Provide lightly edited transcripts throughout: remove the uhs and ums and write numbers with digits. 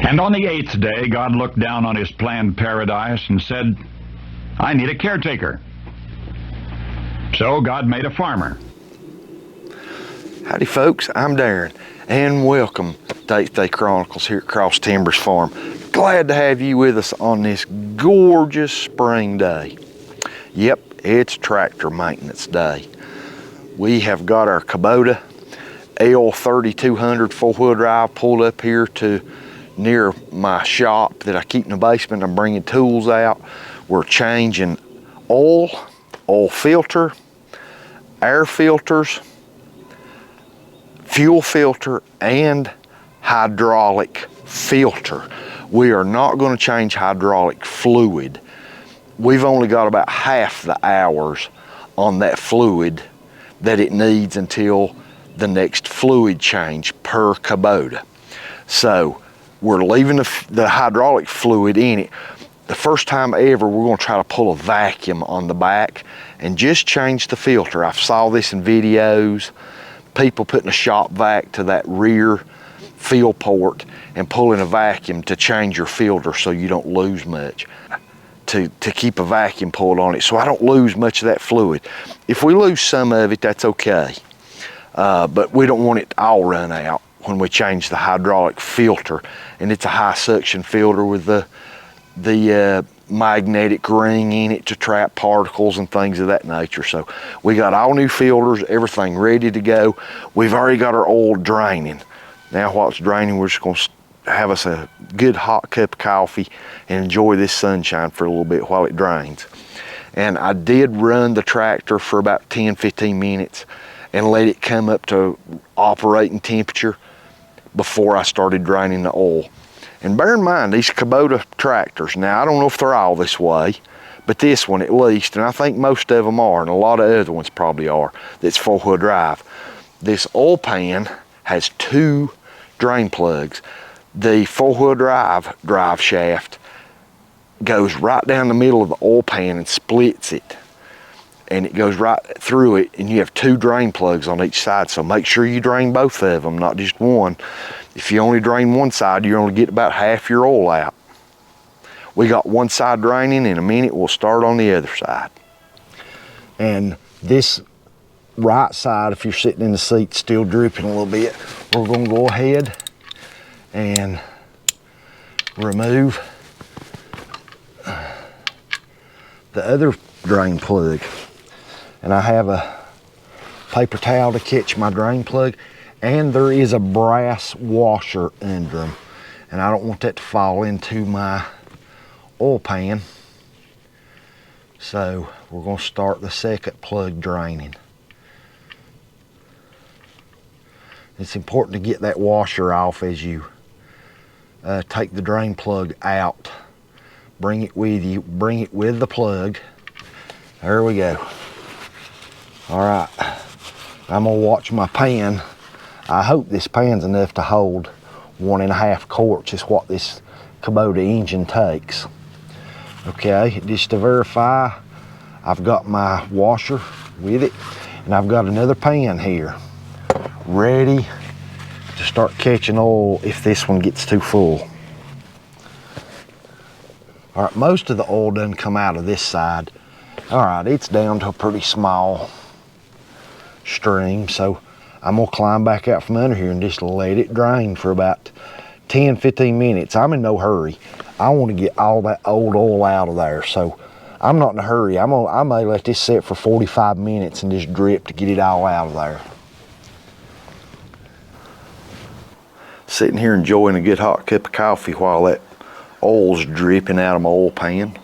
And on the 8th day, God looked down on his planned paradise and said, I need a caretaker. So God made a farmer. Howdy folks, I'm Darren, and welcome to 8th Day Chronicles here at Cross Timbers Farm. Glad to have you with us on this gorgeous spring day. Yep, it's tractor maintenance day. We have got our Kubota L3200 four-wheel drive pulled up here to near my shop that I keep in the basement. I'm bringing tools out. We're changing oil filter, air filters, fuel filter, and hydraulic filter. We are not going to change hydraulic fluid. We've only got about half the hours on that fluid that it needs until the next fluid change per Kubota. So we're leaving the hydraulic fluid in it. The first time ever, we're going to try to pull a vacuum on the back and just change the filter. I saw this in videos, people putting a shop-vac to that rear fill port and pulling a vacuum to change your filter so you don't lose much. To keep a vacuum pulled on it so I don't lose much of that fluid. If we lose some of it, that's okay. But we don't want it to all run out when we change the hydraulic filter. And it's a high suction filter with the magnetic ring in it to trap particles and things of that nature. So we got all new filters, everything ready to go. We've already got our oil draining. Now while it's draining, we're just going to have us a good hot cup of coffee and enjoy this sunshine for a little bit while it drains. And I did run the tractor for about 10-15 minutes and let it come up to operating temperature before I started draining the oil. And bear in mind, these Kubota tractors, now I don't know if they're all this way, but this one at least, and I think most of them are, and a lot of other ones probably are, that's four-wheel drive. This oil pan has 2 drain plugs. The four-wheel drive shaft goes right down the middle of the oil pan and splits it. And it goes right through it, and you have 2 drain plugs on each side. So make sure you drain both of them, not just one. If you only drain one side, you only get about half your oil out. We got one side draining. In a minute, we'll start on the other side. And this right side, if you're sitting in the seat, still dripping a little bit. We're gonna go ahead and remove the other drain plug. And I have a paper towel to catch my drain plug, and there is a brass washer under them. And I don't want that to fall into my oil pan. So we're gonna start the second plug draining. It's important to get that washer off as you take the drain plug out. Bring it with you, bring it with the plug. There we go. All right, I'm gonna watch my pan. I hope this pan's enough to hold 1.5 quarts is what this Kubota engine takes. Okay, just to verify, I've got my washer with it, and I've got another pan here, ready to start catching oil if this one gets too full. All right, most of the oil doesn't come out of this side. All right, it's down to a pretty small stream, so I'm gonna climb back out from under here and just let it drain for about 10-15 minutes. I'm in no hurry. I want to get all that old oil out of there, so I'm not in a hurry. I may let this sit for 45 minutes and just drip to get it all out of there. Sitting here enjoying a good hot cup of coffee while that oil's dripping out of my oil pan.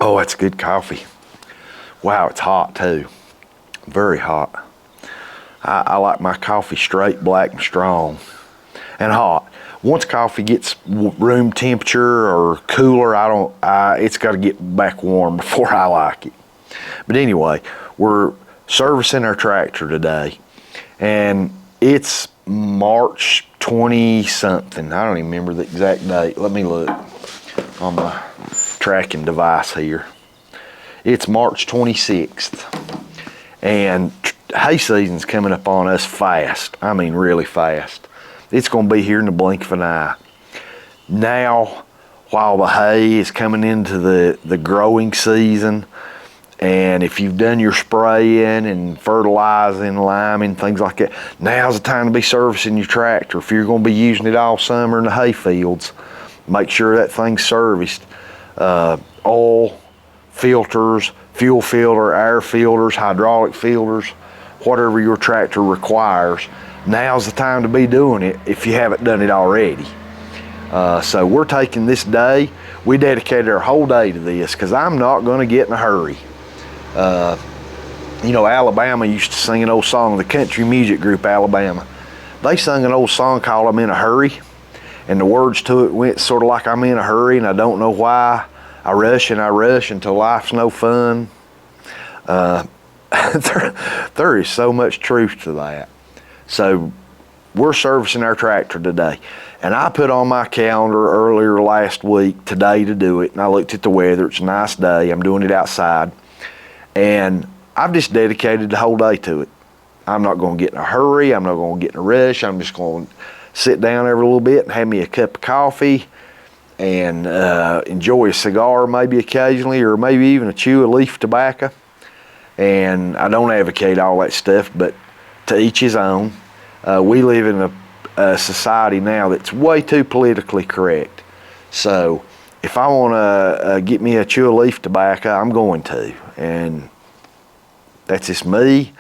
Oh, that's good coffee. Wow, it's hot too. Very hot. I like my coffee straight, black, and strong, and hot. Once coffee gets room temperature or cooler, it's got to get back warm before I like it. But anyway, we're servicing our tractor today, and it's March 20-something. I don't even remember the exact date. Let me look on my tracking device here. It's March 26th, and hay season's coming up on us fast. I mean really fast. it's going to be here in the blink of an eye. Now, while the hay is coming into the growing season, and if you've done your spraying and fertilizing, liming, things like that, now's the time to be servicing your tractor. If you're going to be using it all summer in the hay fields, make sure that thing's serviced. Oil, filters, fuel filter, air filters, hydraulic filters, whatever your tractor requires, now's the time to be doing it if you haven't done it already. So we're taking this day, we dedicated our whole day to this because I'm not going to get in a hurry. You know, Alabama used to sing an old song, the country music group Alabama. They sung an old song called I'm in a Hurry, and the words to it went sort of like I'm in a hurry and I don't know why. I rush until life's no fun. There is so much truth to that. So we're servicing our tractor today. And I put on my calendar earlier last week, today, to do it. And I looked at the weather. It's a nice day. I'm doing it outside. And I've just dedicated the whole day to it. I'm not going to get in a hurry. I'm not going to get in a rush. I'm just going to sit down every little bit and have me a cup of coffee and enjoy a cigar maybe occasionally, or maybe even a chew of leaf tobacco. And I don't advocate all that stuff, but to each his own. We live in a society now that's way too politically correct. So if I want to get me a chew of leaf tobacco, I'm going to. And that's just me.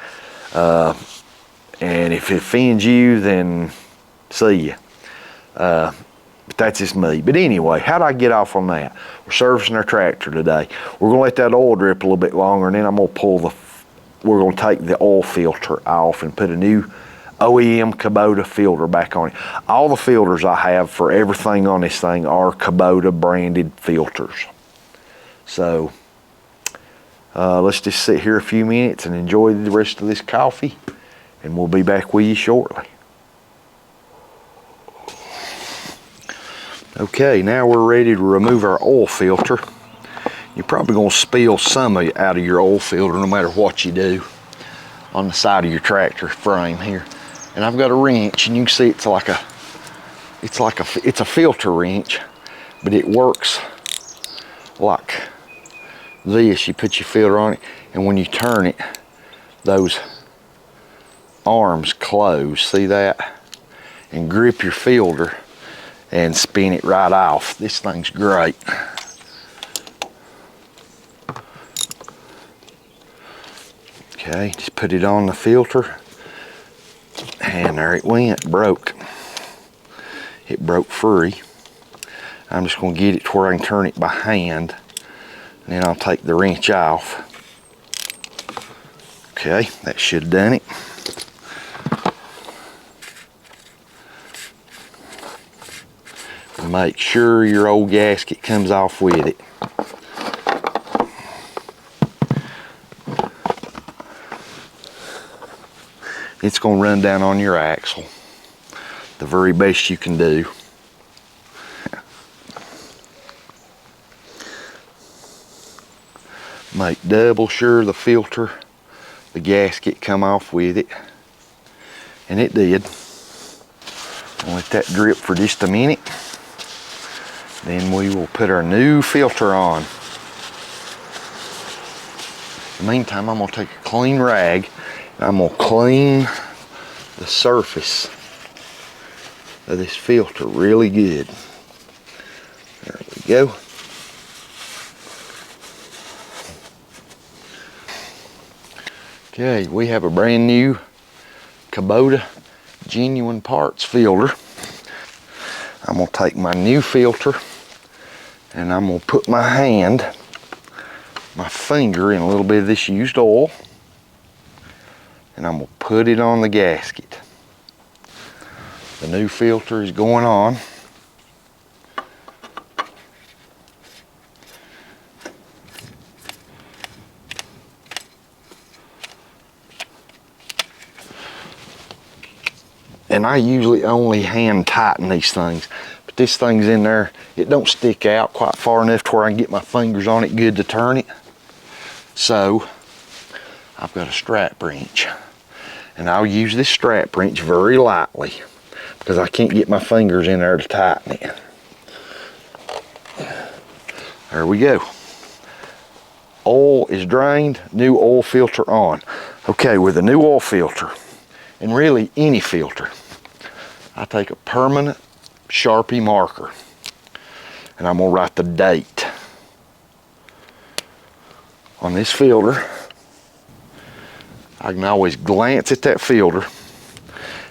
And if it offends you, then see ya. But that's just me. But anyway, how'd I get off on that? We're servicing our tractor today. We're going to let that oil drip a little bit longer, and then I'm going to we're going to take the oil filter off and put a new OEM Kubota filter back on it. All the filters I have for everything on this thing are Kubota branded filters. So let's just sit here a few minutes and enjoy the rest of this coffee, and we'll be back with you shortly. Okay, now we're ready to remove our oil filter. You're probably going to spill some out of your oil filter no matter what you do on the side of your tractor frame here. And I've got a wrench, and you can see it's a filter wrench, but it works like this. You put your filter on it, and when you turn it, those arms close, see that? And grip your filter and spin it right off. This thing's great. Okay, just put it on the filter, and there it went, broke. It broke free. I'm just going to get it to where I can turn it by hand, and then I'll take the wrench off. Okay, that should have done it. Make sure your old gasket comes off with it. It's going to run down on your axle the very best you can do. Make double sure the filter, the gasket come off with it, and it did. I'll let that drip for just a minute. Then we will put our new filter on. In the meantime, I'm going to take a clean rag and I'm going to clean the surface of this filter really good. There we go. Okay, we have a brand new Kubota genuine parts filter. I'm going to take my new filter and I'm going to put my finger in a little bit of this used oil, and I'm going to put it on the gasket. The new filter is going on. And I usually only hand tighten these things, but this thing's in there. It don't stick out quite far enough to where I can get my fingers on it good to turn it. So I've got a strap wrench, and I'll use this strap wrench very lightly because I can't get my fingers in there to tighten it. There we go. Oil is drained, new oil filter on. Okay, with a new oil filter, and really any filter, I take a permanent Sharpie marker and I'm gonna write the date on this filter. I can always glance at that filter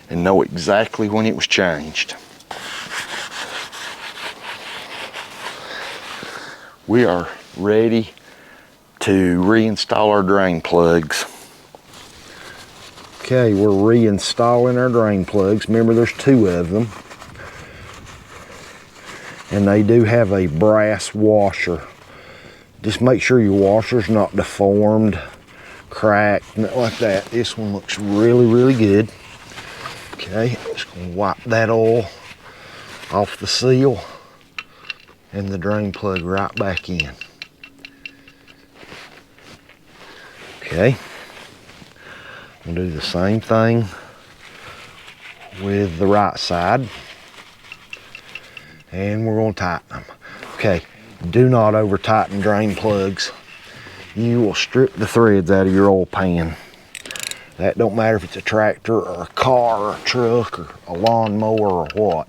and know exactly when it was changed. We are ready to reinstall our drain plugs. Okay, we're reinstalling our drain plugs. Remember, there's 2 of them. And they do have a brass washer. Just make sure your washer's not deformed, cracked, nothing like that. This one looks really, really good. Okay, I'm just gonna wipe that oil off the seal and the drain plug right back in. Okay, I'm gonna do the same thing with the right side, and we're gonna tighten them. Okay, do not over tighten drain plugs. You will strip the threads out of your oil pan. That don't matter if it's a tractor or a car or a truck or a lawnmower or what.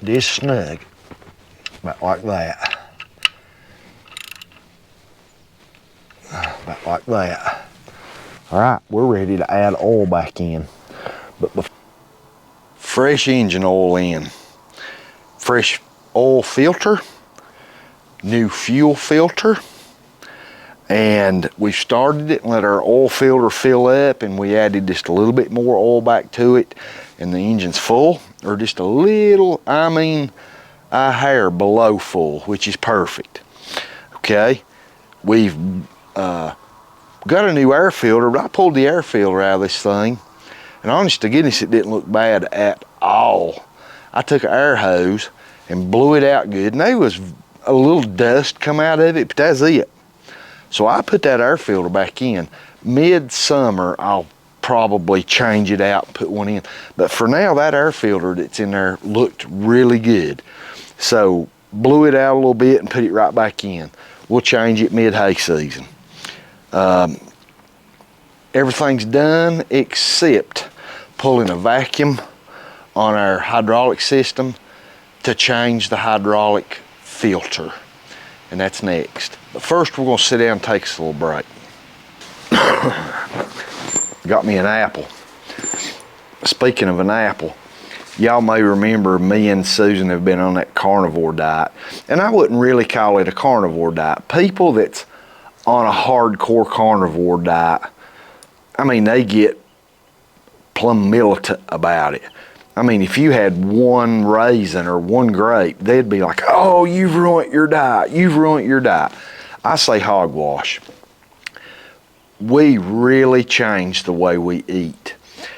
Just snug, about like that. About like that. All right, we're ready to add oil back in. But fresh engine oil in. Fresh oil filter, new fuel filter, and we started it and let our oil filter fill up, and we added just a little bit more oil back to it, and the engine's full, or just a little, a hair below full, which is perfect. Okay, we've got a new air filter, but I pulled the air filter out of this thing, and honest to goodness, it didn't look bad at all. I took an air hose and blew it out good, and there was a little dust come out of it, but that's it. So I put that air filter back in. Mid-summer, I'll probably change it out and put one in. But for now, that air filter that's in there looked really good. So blew it out a little bit and put it right back in. We'll change it mid-hay season. Everything's done except pulling a vacuum on our hydraulic system to change the hydraulic filter, and that's next. But first we're gonna sit down and take us a little break. Got me an apple. Speaking of an apple, y'all may remember me and Susan have been on that carnivore diet, and I wouldn't really call it a carnivore diet. People that's on a hardcore carnivore diet, I mean, they get plumb militant about it. I mean, if you had one raisin or one grape, they'd be like, oh, you've ruined your diet, you've ruined your diet. I say hogwash. We really changed the way we eat.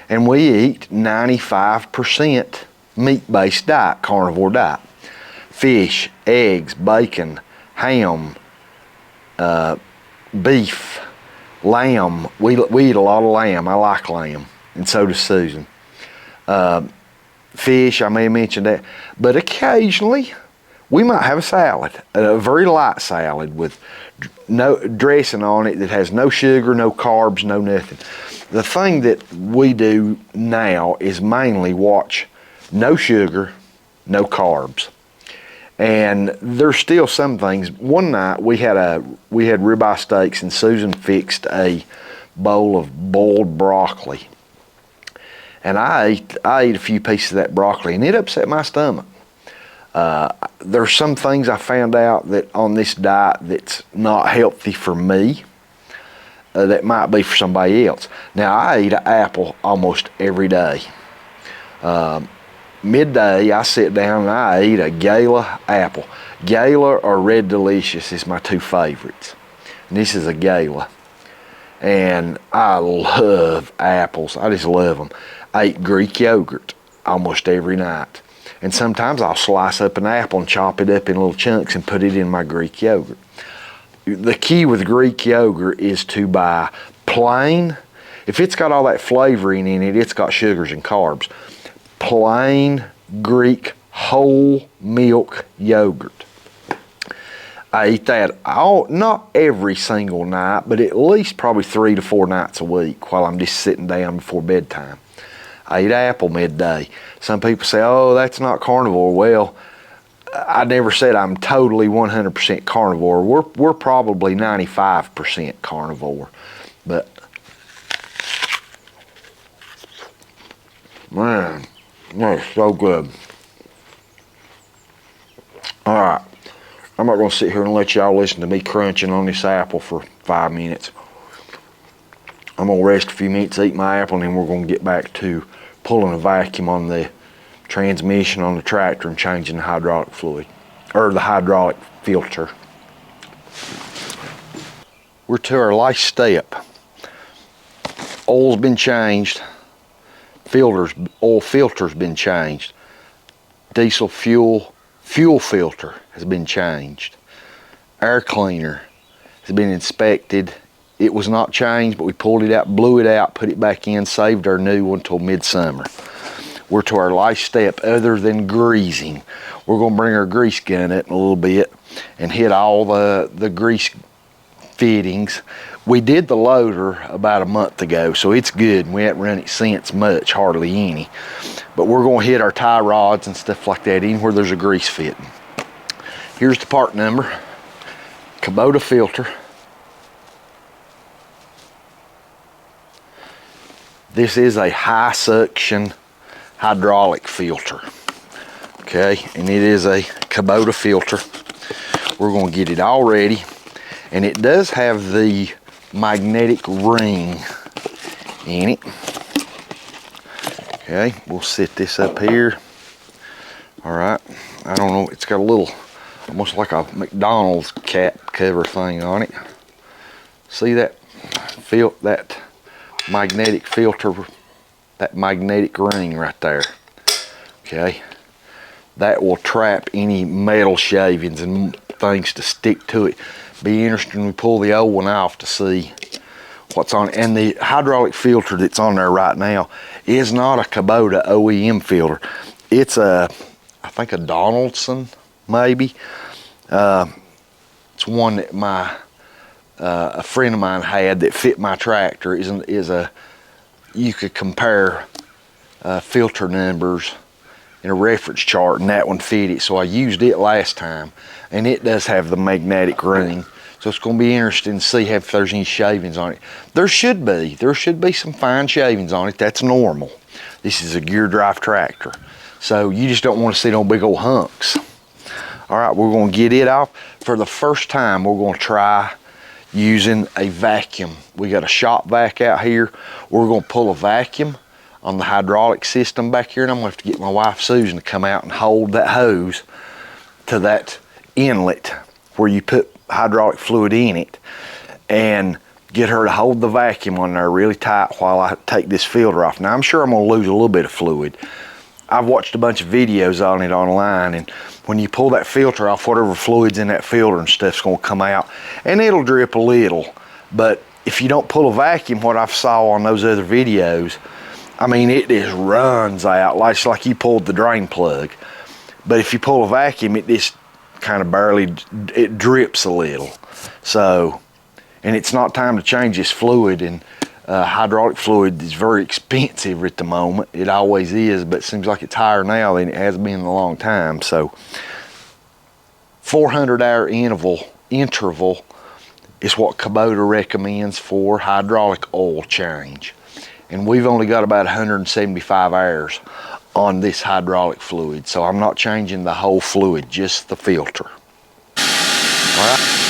And we eat 95% meat-based diet, carnivore diet. Fish, eggs, bacon, ham, beef, lamb. We eat a lot of lamb. I like lamb, and so does Susan. Fish, I may have mentioned that. But occasionally, we might have a salad, a very light salad with no dressing on it that has no sugar, no carbs, no nothing. The thing that we do now is mainly watch no sugar, no carbs. And there's still some things. One night we had ribeye steaks, and Susan fixed a bowl of boiled broccoli. And I ate a few pieces of that broccoli, and it upset my stomach. There's some things I found out that on this diet that's not healthy for me, that might be for somebody else. Now, I eat an apple almost every day. Midday, I sit down and I eat a Gala apple. Gala or Red Delicious is my 2 favorites. And this is a Gala. And I love apples. I just love them. I eat Greek yogurt almost every night. And sometimes I'll slice up an apple and chop it up in little chunks and put it in my Greek yogurt. The key with Greek yogurt is to buy plain. If it's got all that flavoring in it, it's got sugars and carbs. plain Greek whole milk yogurt. I eat that not every single night, but at least probably 3 to 4 nights a week while I'm just sitting down before bedtime. I eat apple midday. Some people say, oh, that's not carnivore. Well, I never said I'm totally 100% carnivore. We're probably 95% carnivore. But, man, that's so good. All right. I'm not going to sit here and let y'all listen to me crunching on this apple for 5 minutes. I'm going to rest a few minutes, eat my apple, and then we're going to get back to pulling a vacuum on the transmission on the tractor and changing the hydraulic fluid, or the hydraulic filter. We're to our last step. Oil's been changed. Oil filter's been changed. Diesel fuel filter has been changed. Air cleaner has been inspected. It was not changed, but we pulled it out, blew it out, put it back in, saved our new one till midsummer. We're to our last step other than greasing. We're going to bring our grease gun up in a little bit and hit all the grease fittings. We did the loader about a month ago, so it's good. We haven't run it since much, hardly any. But we're going to hit our tie rods and stuff like that in where there's a grease fitting. Here's the part number. Kubota filter. This is a high suction hydraulic filter. Okay, and it is a Kubota filter. We're going to get it all ready. And it does have the magnetic ring in it. Okay, we'll set this up here. All right, I don't know, it's got a little, almost like a McDonald's cap cover thing on it. See that magnetic filter, that magnetic ring right there. Okay, that will trap any metal shavings and things to stick to it. Be interesting when we pull the old one off to see what's on it. And the hydraulic filter that's on there right now is not a Kubota OEM filter. It's I think a Donaldson maybe. It's one that a friend of mine had that fit my tractor. You could compare filter numbers in a reference chart, and that one fit it. So I used it last time, and it does have the magnetic ring. So it's going to be interesting to see if there's any shavings on it. There should be some fine shavings on it. That's normal. This is a gear drive tractor. So you just don't want to see no big old hunks. All right, we're going to get it off. For the first time, we're going to try using a vacuum. We got a shop vac out here. We're going to pull a vacuum on the hydraulic system back here, and I'm going to have to get my wife Susan to come out and hold that hose to that inlet where you put hydraulic fluid in it, and get her to hold the vacuum on there really tight while I take this filter off. Now I'm sure I'm going to lose a little bit of fluid. I've watched a bunch of videos on it online, and when you pull that filter off, whatever fluid's in that filter and stuff's going to come out, and it'll drip a little. But if you don't pull a vacuum, what I saw on those other videos, I mean, it just runs out like you pulled the drain plug. But if you pull a vacuum, it just kind of barely, it drips a little. So, and it's not time to change this fluid, and hydraulic fluid is very expensive at the moment. It always is, but it seems like it's higher now than it has been in a long time. So 400-hour interval is what Kubota recommends for hydraulic oil change. And we've only got about 175 hours on this hydraulic fluid. So I'm not changing the whole fluid, just the filter. All right.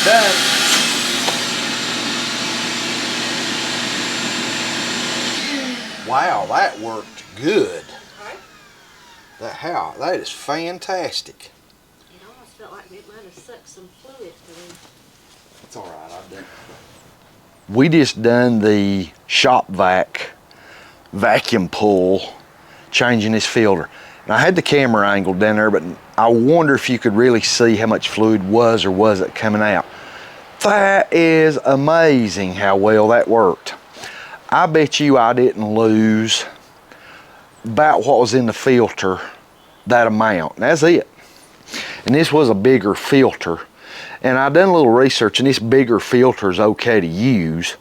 Done. Wow, that worked good. That is fantastic. It almost felt like it might have sucked some fluid through. It's all right, I've done. We just done the shop-vac vacuum pull, changing this filter. And I had the camera angled down there, but I wonder if you could really see how much fluid was or wasn't coming out. That is amazing how well that worked. I bet you I didn't lose about what was in the filter, that amount. That's it. And this was a bigger filter. And I done a little research, and this bigger filter is okay to use.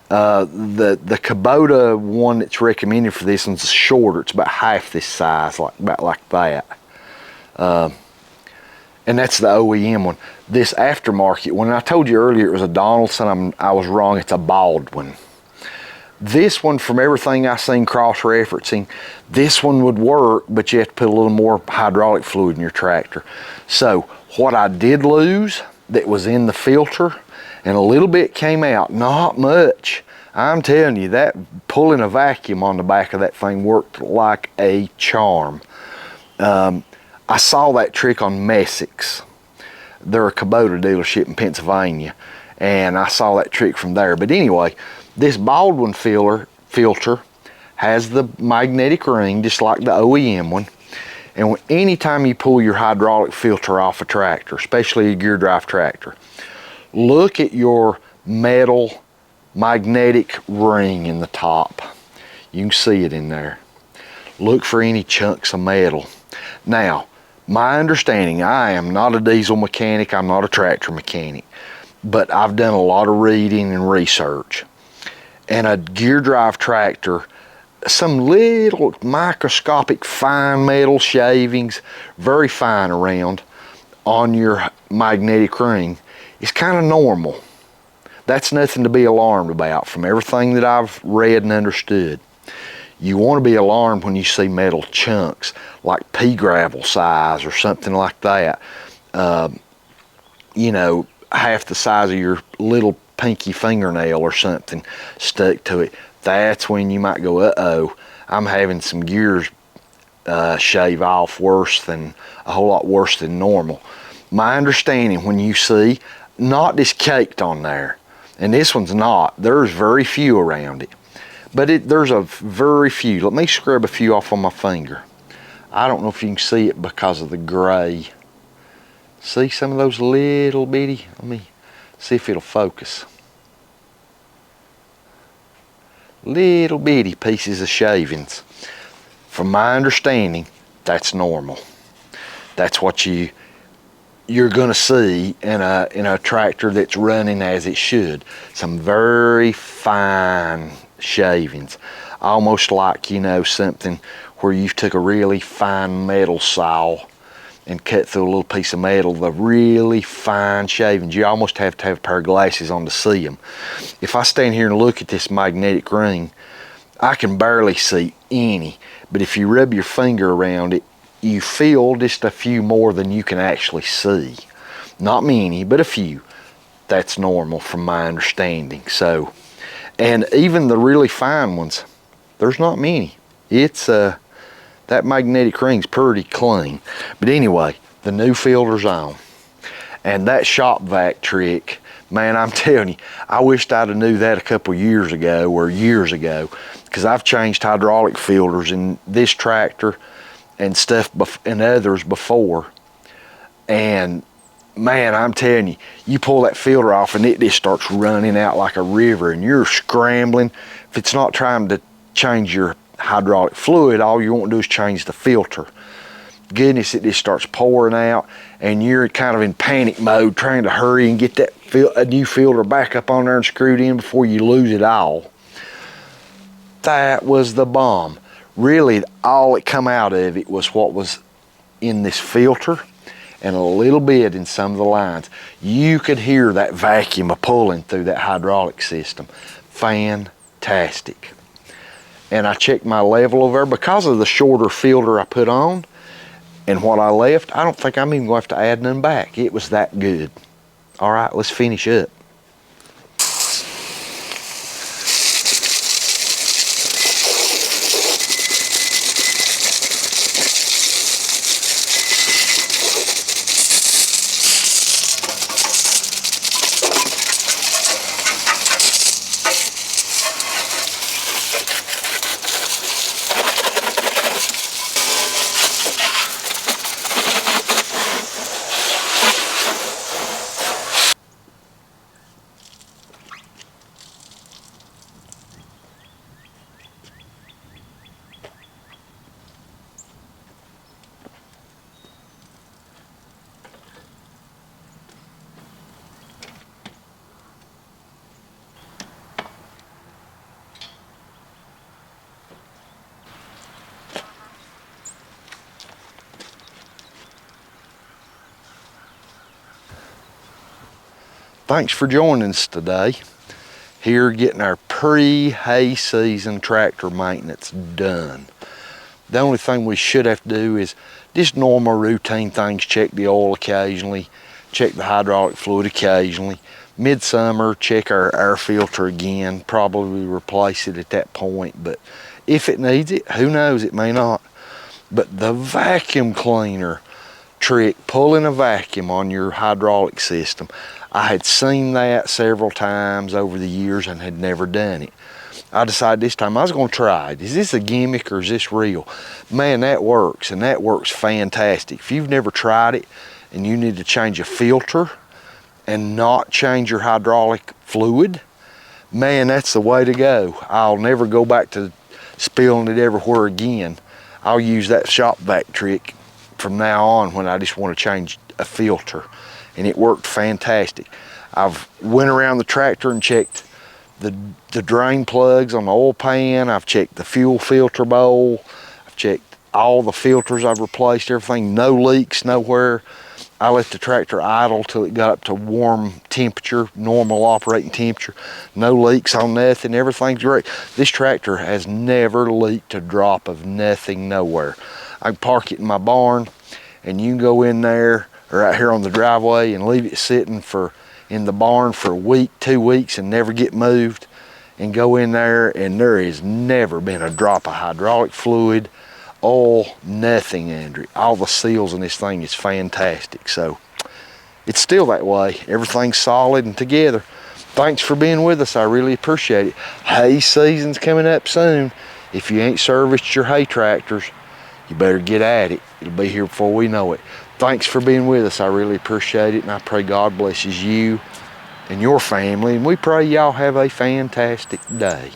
The Kubota one that's recommended for this one's shorter. It's about half this size, about like that. And that's the OEM one. This aftermarket one, and I told you earlier it was a Donaldson. I was wrong. It's a Baldwin. This one, from everything I've seen cross-referencing, this one would work, but you have to put a little more hydraulic fluid in your tractor. So what I did lose that was in the filter, and a little bit came out, not much. I'm telling you, that pulling a vacuum on the back of that thing worked like a charm. I saw that trick on Messick's. They're a Kubota dealership in Pennsylvania, and I saw that trick from there. But anyway, this Baldwin filter has the magnetic ring, just like the OEM one. And anytime you pull your hydraulic filter off a tractor, especially a gear drive tractor, look at your metal magnetic ring in the top. You can see it in there. Look for any chunks of metal. Now, my understanding, I am not a diesel mechanic, I'm not a tractor mechanic, but I've done a lot of reading and research. And a gear drive tractor, some little microscopic fine metal shavings, very fine around on your magnetic ring, is kind of normal. That's nothing to be alarmed about from everything that I've read and understood. You want to be alarmed when you see metal chunks like pea gravel size or something like that. You know, half the size of your little pinky fingernail or something stuck to it. That's when you might go, uh-oh, I'm having some gears shave off a whole lot worse than normal. My understanding, when you see, not just caked on there, and this one's not, there's very few around it, but there's a very few. Let me scrub a few off on my finger. I don't know if you can see it because of the gray. See some of those little bitty, let me see if it'll focus. Little bitty pieces of shavings. From my understanding, that's normal. That's what you're going to see in a tractor that's running as it should. Some very fine shavings, almost like, you know, something where you took a really fine metal saw and cut through a little piece of metal, the really fine shavings. You almost have to have a pair of glasses on to see them. If I stand here and look at this magnetic ring, I can barely see any, but if you rub your finger around it, you feel just a few more than you can actually see. Not many, but a few. That's normal from my understanding. So, and even the really fine ones, there's not many. It's that magnetic ring's pretty clean. But anyway, the new filter's on. And that shop-vac trick, man, I'm telling you, I wished I'd have knew that a couple years ago, because I've changed hydraulic filters in this tractor and stuff and others before. And man, I'm telling you, you pull that filter off and it just starts running out like a river, and you're scrambling. If it's not trying to change your hydraulic fluid, all you want to do is change the filter. Goodness, it just starts pouring out, and you're kind of in panic mode trying to hurry and get that a new filter back up on there and screwed in before you lose it all. That was the bomb. Really, all that come out of it was what was in this filter and a little bit in some of the lines. You could hear that vacuum pulling through that hydraulic system. Fantastic. And I checked my level over there because of the shorter filter I put on and what I left. I don't think I'm even going to have to add none back. It was that good. All right, let's finish up. Thanks for joining us today. Here getting our pre-hay season tractor maintenance done. The only thing we should have to do is just normal routine things. Check the oil occasionally, check the hydraulic fluid occasionally. Midsummer, check our air filter again, probably replace it at that point, but if it needs it, who knows, it may not. But the vacuum cleaner trick, pulling a vacuum on your hydraulic system, I had seen that several times over the years and had never done it. I decided this time I was going to try it. Is this a gimmick or is this real? Man, that works, and that works fantastic. If you've never tried it and you need to change a filter and not change your hydraulic fluid, man, that's the way to go. I'll never go back to spilling it everywhere again. I'll use that shop-vac trick from now on when I just want to change a filter, and it worked fantastic. I've went around the tractor and checked the drain plugs on the oil pan. I've checked the fuel filter bowl. I've checked all the filters. I've replaced everything. No leaks nowhere. I let the tractor idle till it got up to warm temperature, normal operating temperature. No leaks on nothing. Everything's great. This tractor has never leaked a drop of nothing nowhere. I can park it in my barn, and you can go in there or out here on the driveway and leave it sitting in the barn for a week, 2 weeks, and never get moved, and go in there, and there has never been a drop of hydraulic fluid, oil, nothing under it. All the seals in this thing is fantastic. So it's still that way. Everything's solid and together. Thanks for being with us. I really appreciate it. Hay season's coming up soon. If you ain't serviced your hay tractors, you better get at it. It'll be here before we know it. Thanks for being with us. I really appreciate it, and I pray God blesses you and your family, and we pray y'all have a fantastic day.